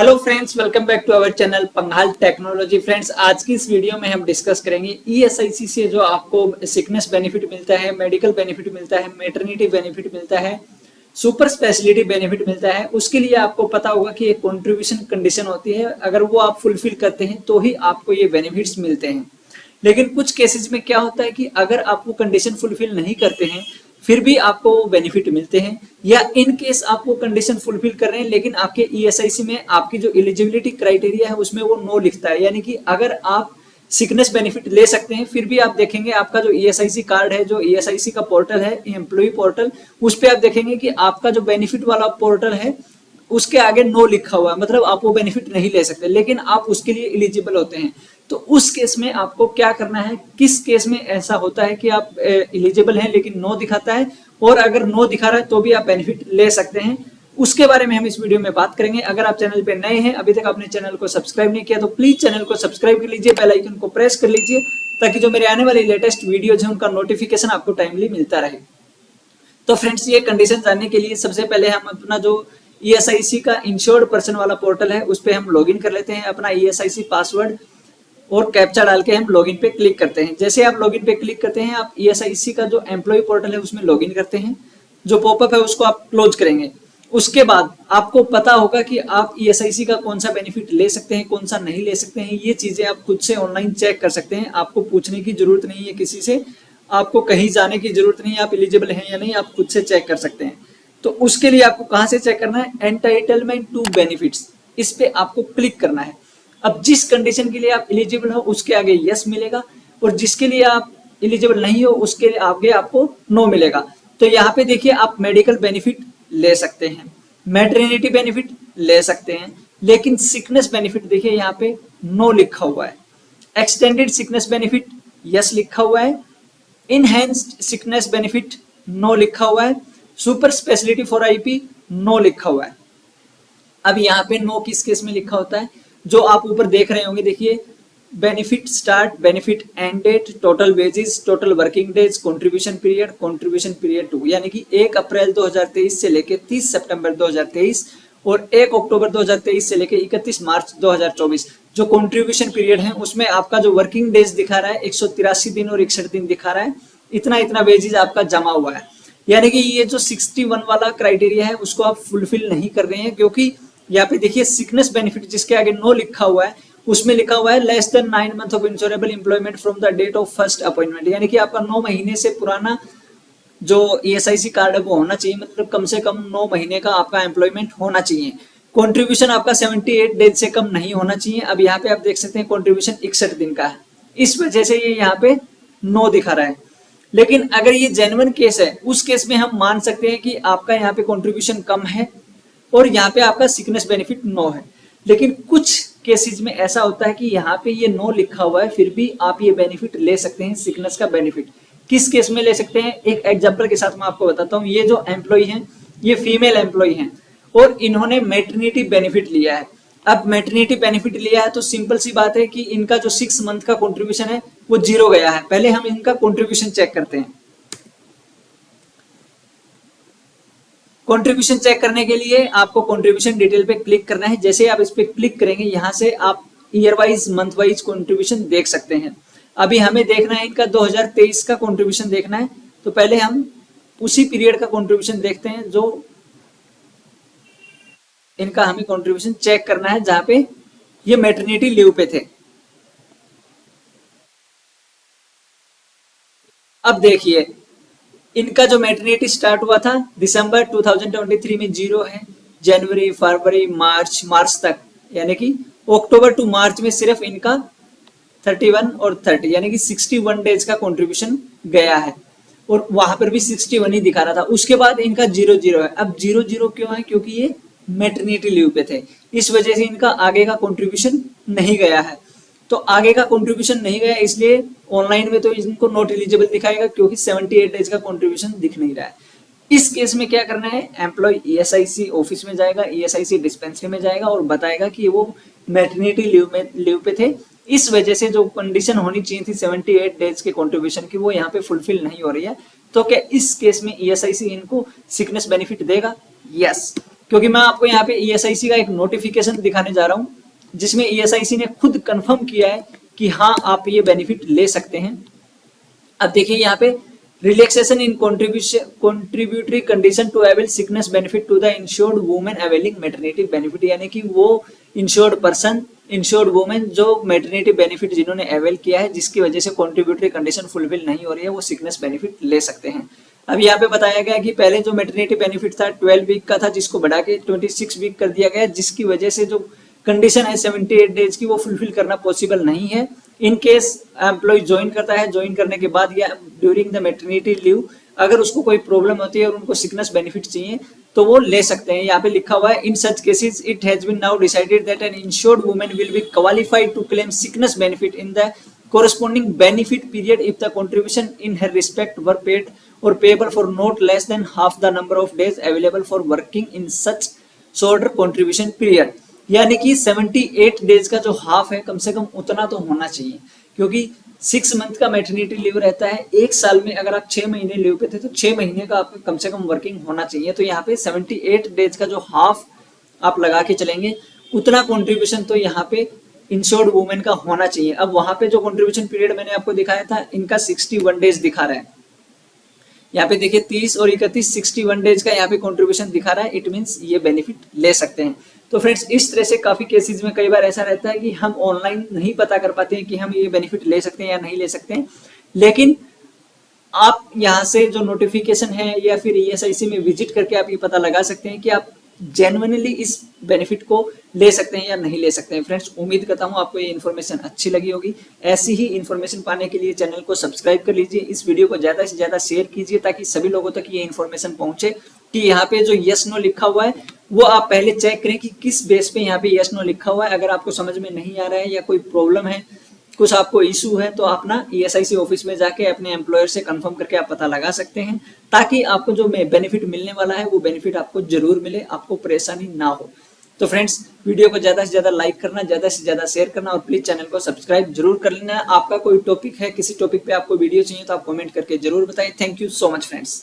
Hello friends, welcome back to our channel Panghal technology. Friends, आज की इस वीडियो में हम डिस्कस करेंगे ईएसआईसी से जो आपको सिकनेस बेनिफिट मिलता है, मेडिकल बेनिफिट मिलता है, मैटरनिटी बेनिफिट मिलता है, सुपर स्पेशलिटी बेनिफिट मिलता है। उसके लिए आपको पता होगा कि एक कंट्रीब्यूशन कंडीशन होती है, अगर वो आप फुलफिल करते हैं तो ही आपको ये बेनिफिट्स मिलते हैं। लेकिन कुछ केसेस में क्या होता है कि अगर आप वो कंडीशन फुलफिल नहीं करते हैं फिर भी आपको वो बेनिफिट मिलते हैं, या इन केस आप वो कंडीशन फुलफिल कर रहे हैं लेकिन आपके ईएसआईसी में आपकी जो एलिजिबिलिटी क्राइटेरिया है उसमें वो नो लिखता है, यानी कि अगर आप सिकनेस बेनिफिट ले सकते हैं फिर भी आप देखेंगे आपका जो ईएसआईसी कार्ड है, जो ईएसआईसी का पोर्टल है एम्प्लॉय पोर्टल, उस पर आप देखेंगे कि आपका जो बेनिफिट वाला पोर्टल है उसके आगे नो लिखा हुआ है, मतलब आप वो बेनिफिट नहीं ले सकते, लेकिन आप उसके लिए एलिजिबल होते हैं। तो उस केस में आपको क्या करना है, किस केस में ऐसा होता है कि आप एलिजिबल हैं लेकिन नो दिखाता है, और अगर नो दिखा रहा है तो भी आप बेनिफिट ले सकते हैं, उसके बारे में हम इस वीडियो में बात करेंगे। अगर आप चैनल पे नए हैं, अभी तक आपने चैनल को सब्सक्राइब नहीं किया तो प्लीज चैनल को सब्सक्राइब कर लीजिए, बेल आइकन को प्रेस कर लीजिए ताकि जो मेरे आने वाली लेटेस्ट वीडियोज है उनका नोटिफिकेशन आपको टाइमली मिलता रहे। तो फ्रेंड्स, ये कंडीशन जानने के लिए सबसे पहले हम अपना जो ईएसआईसी का इंश्योर्ड पर्सन वाला पोर्टल है उस पर हम लॉगिन कर लेते हैं। अपना ईएसआईसी पासवर्ड और कैप्चा डाल के हम लॉगिन पे क्लिक करते हैं। जैसे आप लॉगिन पे क्लिक करते हैं, आप ईएसआईसी का जो एम्प्लॉय पोर्टल है उसमें लॉगिन करते हैं। जो पॉपअप है उसको आप क्लोज करेंगे। उसके बाद आपको पता होगा कि आप ईएसआईसी का कौन सा बेनिफिट ले सकते हैं, कौन सा नहीं ले सकते हैं। ये चीजें आप खुद से ऑनलाइन चेक कर सकते हैं, आपको पूछने की जरूरत नहीं है किसी से, आपको कहीं जाने की जरूरत नहीं है, आप एलिजिबल हैं या नहीं आप खुद से चेक कर सकते हैं। तो उसके लिए आपको कहां से चेक करना है, एंटाइटलमेंट टू बेनिफिट्स, इस पे आपको क्लिक करना है। अब जिस कंडीशन के लिए आप एलिजिबल हो उसके आगे यस मिलेगा, और जिसके लिए आप एलिजिबल नहीं हो उसके आगे आपको नो मिलेगा। तो यहाँ पे देखिए, आप मेडिकल बेनिफिट ले सकते हैं, मैटरनिटी बेनिफिट ले सकते हैं, लेकिन सिकनेस बेनिफिट देखिए यहाँ पे नो लिखा हुआ है। एक्सटेंडेड सिकनेस बेनिफिट यस लिखा हुआ है, इनहेंस्ड सिकनेस बेनिफिट नो लिखा हुआ है, super speciality for IP no लिखा हुआ है। अब यहाँ पे नो किस केस में लिखा होता है, जो आप ऊपर देख रहे होंगे, देखिए benefit start, benefit end date, total wages, total working days, contribution period 2, यानी कि 1 अप्रैल 2023 से लेके 30 सितंबर 2023 और 1 अक्टूबर 2023 से लेके 31 मार्च 2024 जो कंट्रीब्यूशन पीरियड है उसमें आपका जो वर्किंग डेज दिखा रहा है 183 दिन और 61 दिन दिखा रहा है। इतना इतना वेजेस आपका जमा हुआ है, यानी कि ये जो 61 वाला क्राइटेरिया है उसको आप फुलफिल नहीं कर रहे हैं, क्योंकि यहाँ पे देखिए सिकनेस बेनिफिट जिसके आगे नो लिखा हुआ है उसमें लिखा हुआ है less than 9 month of insurable employment from the date of first appointment, यानी कि आपका 9 महीने से पुराना जो ईएसआईसी कार्ड है वो होना चाहिए, मतलब कम से कम 9 महीने का आपका एम्प्लॉयमेंट होना चाहिए। कंट्रीब्यूशन आपका 78 डेज से कम नहीं होना चाहिए। अब यहाँ पे आप देख सकते हैं कंट्रीब्यूशन 61 दिन का है, इस वजह से ये यहाँ पे नो दिखा रहा है। लेकिन अगर ये जेन्युइन केस है उस केस में हम मान सकते हैं कि आपका यहाँ पे कंट्रीब्यूशन कम है और यहाँ पे आपका सिकनेस बेनिफिट नो है। लेकिन कुछ केसेस में ऐसा होता है कि यहाँ पे ये नो लिखा हुआ है फिर भी आप ये बेनिफिट ले सकते हैं, सिकनेस का बेनिफिट। किस केस में ले सकते हैं, एक एग्जांपल के साथ मैं आपको बताता हूँ। ये जो एम्प्लॉय हैं ये फीमेल एम्प्लॉय हैं और इन्होंने मैटरनिटी बेनिफिट लिया है। अब मैटरनिटी बेनिफिट लिया है तो सिंपल सी बात है कि इनका जो 6 मंथ का कंट्रीब्यूशन है वो 0 गया है। पहले हम इनका कंट्रीब्यूशन चेक करते हैं। कंट्रीब्यूशन चेक करने के लिए आपको कंट्रीब्यूशन डिटेल पे क्लिक करना है। जैसे आप इस पे क्लिक करेंगे यहाँ से आप year wise, month wise contribution देख सकते हैं। अभी हमें देखना है इनका 2023 का कंट्रीब्यूशन देखना है, तो पहले हम उसी पीरियड का कंट्रीब्यूशन देखते हैं जो इनका हमें कंट्रीब्यूशन चेक करना है जहां पे ये मैटरनिटी लीव पे थे। अब देखिए इनका जो मैटरनिटी स्टार्ट हुआ था दिसंबर 2023 में 0 है, जनवरी, फरवरी, मार्च तक, यानी कि अक्टूबर टू मार्च में सिर्फ इनका 31 और 30 यानी कि 61 डेज का कंट्रीब्यूशन गया है, और वहां पर भी 61 ही दिखा रहा था। उसके बाद इनका 0 है। अब 0 क्यों है, क्योंकि ये मैटरनिटी लीव पे थे, इस वजह से इनका आगे का कंट्रीब्यूशन नहीं गया है। तो आगे का कंट्रीब्यूशन नहीं गया इसलिए ऑनलाइन में तो इनको नॉट एलिजिबल दिखाएगा, क्योंकि 78 डेज का कंट्रीब्यूशन दिख नहीं रहा है। इस केस में क्या करना है, एम्प्लॉय ईएसआईसी ऑफिस में जाएगा, ईएसआईसी डिस्पेंसरी में जाएगा और बताएगा कि वो मैटरनिटी लीव पे थे, इस वजह से जो कंडीशन होनी चाहिए थी 78 डेज के कंट्रीब्यूशन की वो यहाँ पे फुलफिल नहीं हो रही है। तो क्या इस केस में ईएसआईसी इनको सिकनेस बेनिफिट देगा? यस, क्योंकि मैं आपको यहाँ पे ESIC का एक नोटिफिकेशन दिखाने जा रहा हूँ जिसमें ESIC ने खुद कंफर्म किया है कि हाँ आप ये बेनिफिट ले सकते हैं। अब देखिए यहाँ पे relaxation in contributory condition to avail sickness benefit to the insured women availing maternity benefit, यानी कि वो इंश्योर्ड पर्सन, इंश्योर्ड वुमेन जो मैटरनिटी बेनिफिट जिन्होंने अवेल किया है जिसकी वजह से कॉन्ट्रीब्यूटरी कंडीशन फुलफिल नहीं हो रही है, वो सिकनेस बेनिफिट ले सकते हैं। अब यहाँ पे बताया गया कि पहले जो मैटरनिटी बेनिफिट था 12 वीक का था, जिसको बढ़ा के 26 वीक कर दिया गया, जिसकी वजह से जो कंडीशन है 78 डेज की वो फुलफिल करना पॉसिबल नहीं है। इन केस एम्प्लॉय ज्वाइन करता है, ज्वाइन करने के बाद या ड्यूरिंग द मैटरनिटी लीव अगर उसको कोई प्रॉब्लम होती है और उनको सिकनेस बेनिफिट चाहिए तो वो ले सकते हैं। यहाँ पे लिखा हुआ है in such cases it has been now decided that an insured women will be qualified to claim sickness benefit in the corresponding benefit period if the contribution in her respect were paid or payable for not less than half the number of days available for working in such shorter contribution period। यानी कि 78 days का जो half है कम से कम उतना तो होना चाहिए, क्योंकि 6 मंथ का मैटरनिटी लीव रहता है। एक साल में अगर आप 6 महीने लीव पे थे तो 6 महीने का आपका कम से कम वर्किंग होना चाहिए। तो यहाँ पे 78 डेज का जो हाफ आप लगा के चलेंगे उतना कॉन्ट्रीब्यूशन तो यहाँ पे इंश्योर्ड वुमेन का होना चाहिए। अब वहां पे जो कंट्रीब्यूशन पीरियड मैंने आपको दिखाया था इनका 61 डेज दिखा रहा है। यहाँ पे देखिए 30 और 31 61 डेज का यहाँ पे कंट्रीब्यूशन दिखा रहा है। इट मींस ये बेनिफिट ले सकते हैं। तो फ्रेंड्स इस तरह से काफी केसेस में कई बार ऐसा रहता है कि हम ऑनलाइन नहीं पता कर पाते हैं कि हम ये बेनिफिट ले सकते हैं या नहीं ले सकते हैं, लेकिन आप यहाँ से जो नोटिफिकेशन है या फिर ESIC में विजिट करके आप ये पता लगा सकते हैं कि आप जेन्युइनली इस बेनिफिट को ले सकते हैं या नहीं ले सकते हैं। फ्रेंड्स उम्मीद करता हूं आपको ये इन्फॉर्मेशन अच्छी लगी होगी। ऐसी ही इन्फॉर्मेशन पाने के लिए चैनल को सब्सक्राइब कर लीजिए, इस वीडियो को ज्यादा से ज्यादा शेयर कीजिए ताकि सभी लोगों तक ये इन्फॉर्मेशन पहुंचे कि यहाँ पे जो यस नो लिखा हुआ है वो आप पहले चेक करें कि किस बेस पे यहाँ पे यस नो लिखा हुआ है। अगर आपको समझ में नहीं आ रहा है या कोई प्रॉब्लम है, कुछ आपको इशू है, तो आप ना ESIC ऑफिस में जाके अपने एम्प्लॉयर से कंफर्म करके आप पता लगा सकते हैं ताकि आपको जो बेनिफिट मिलने वाला है वो बेनिफिट आपको जरूर मिले, आपको परेशानी ना हो। तो फ्रेंड्स वीडियो को ज्यादा से ज्यादा लाइक करना, ज्यादा से ज्यादा शेयर करना और प्लीज चैनल को सब्सक्राइब जरूर कर लेना। आपका कोई टॉपिक है, किसी टॉपिक पे आपको वीडियो चाहिए तो आप कमेंट करके जरूर बताएं। Thank you so much friends.